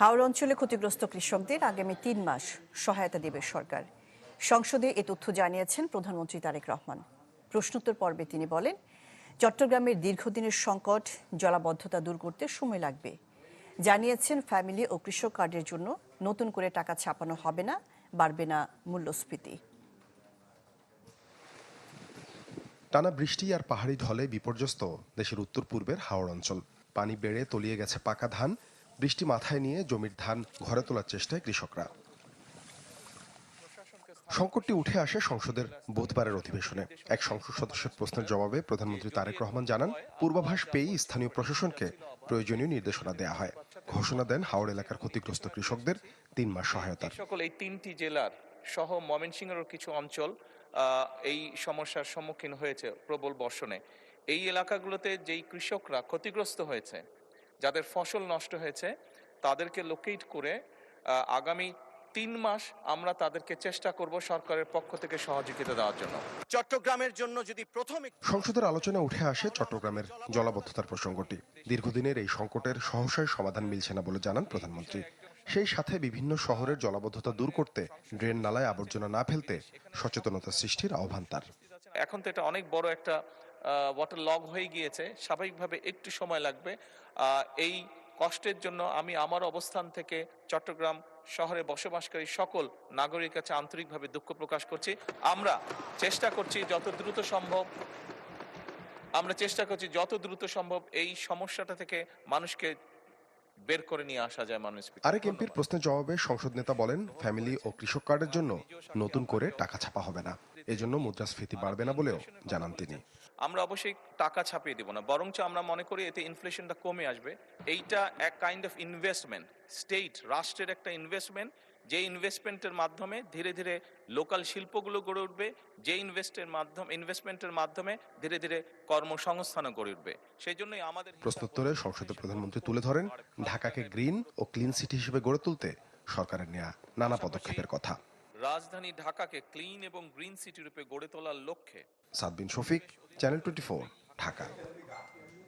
হাওড় অঞ্চলে ক্ষতিগ্রস্ত কৃষকদের আগামী ৩ মাস সহায়তা দেবে সরকার। সংসদে এ তথ্য জানিয়েছেন প্রধানমন্ত্রী তারেক রহমান। প্রশ্নোত্তর পর্বে তিনি বলেন, চট্টগ্রামের দীর্ঘদিনের সংকট, জলাবদ্ধতা দূর করতে সময় লাগবে। জানিয়েছেন, ফ্যামিলি ও কৃষক কার্ডের জন্য নতুন করে টাকা ছাপানো হবে না, বাড়বে না মূল্যস্ফীতি। টানা বৃষ্টি আর পাহাড়ি ঢলে বিপর্যস্ত দেশের উত্তর পূর্বের হাওড় অঞ্চল। পানি বেড়ে তলিয়ে গেছে পাকা ধান। বৃষ্টি মাথায় নিয়ে জমির ধান ঘরে তোলার চেষ্টায় কৃষকরা। সংকটটি উঠে আসে সংসদের বুধবারের অধিবেশনে। এক সংসদ সদস্যের প্রশ্নের জবাবে প্রধানমন্ত্রী তারেক রহমান জানান, পূর্বাভাস পেয়েই স্থানীয় প্রশাসনকে প্রয়োজনীয় নির্দেশনা দেওয়া হয়। ঘোষণা দেন হাওড় এলাকার ক্ষতিগ্রস্ত কৃষকদের 3 মাস সহায়তার। সকল এই 3টি জেলার সহ ময়মনসিংহের কিছু অঞ্চল এই সমস্যার সম্মুখীন হয়েছে প্রবল বর্ষণে। এই এলাকাগুলোতে যেই কৃষকরা ক্ষতিগ্রস্ত হয়েছে, যাদের ফসল নষ্ট হয়েছে, তাদেরকে লোকেট করে আগামী 3 মাস আমরা তাদেরকে চেষ্টা করব সরকারের পক্ষ থেকে সহযোগিতা দেওয়ার জন্য। চট্টগ্রামের জন্য যদি প্রথমে সংসদের আলোচনায় উঠে আসে চট্টগ্রামের জলাবদ্ধতার প্রসঙ্গটি। দীর্ঘদিনের এই সংকটের সহসায় সমাধান মিলছে না বলে জানান প্রধানমন্ত্রী। সেই সাথে বিভিন্ন শহরের জলাবদ্ধতা দূর করতে ড্রেন নালায় আবর্জনা না ফেলতে সচেতনতা সৃষ্টির আহ্বান তার। এখন তো এটা অনেক বড় একটা ওয়াটার লগ হয়ে গিয়েছে, স্বাভাবিকভাবে একটু সময় লাগবে। এই কষ্টের জন্য আমি আমার অবস্থান থেকে চট্টগ্রাম শহরে বসবাসকারী সকল নাগরিকের কাছে আন্তরিকভাবে দুঃখ প্রকাশ করছি। আমরা চেষ্টা করছি যত দ্রুত সম্ভব এই সমস্যাটা থেকে মানুষকে বের করে নিয়ে আসা যায়। আরেক এমপির প্রশ্নের জবাবে সংসদ নেতা বলেন, ফ্যামিলি ও কৃষক কার্ডের জন্য নতুন করে টাকা ছাপা হবে না, এজন্য মুদ্রাস্ফীতি বাড়বে না বলেও জানান তিনি। আমরা অবশ্যই টাকা ছাপিয়ে দিব না, বরঞ্চ আমরা মনে করি এতে ইনফ্লেশনটা কমে আসবে। এইটা এক কাইন্ড অফ ইনভেস্টমেন্ট, রাষ্ট্রের একটা ইনভেস্টমেন্ট, যে ইনভেস্টমেন্টের মাধ্যমে ধীরে ধীরে লোকাল শিল্পগুলো গড়ে উঠবে, যে ইনভেস্টমেন্টের মাধ্যমে ধীরে ধীরে কর্মসংস্থানও গড়ে উঠবে। সেই জন্যই আমাদের প্রশ্নোত্তরে সংসদে প্রধানমন্ত্রী তুলে ধরেন, ঢাকাকে গ্রিন ও ক্লিন সিটি হিসেবে গড়ে তুলতে সরকারের নেওয়া নানা পদক্ষেপের কথা। রাজধানী ঢাকাকে ক্লিন এবং গ্রিন সিটি রূপে গড়ে তোলার লক্ষ্যে। সাদ বিন শফিক, চ্যানেল 24, ঢাকা।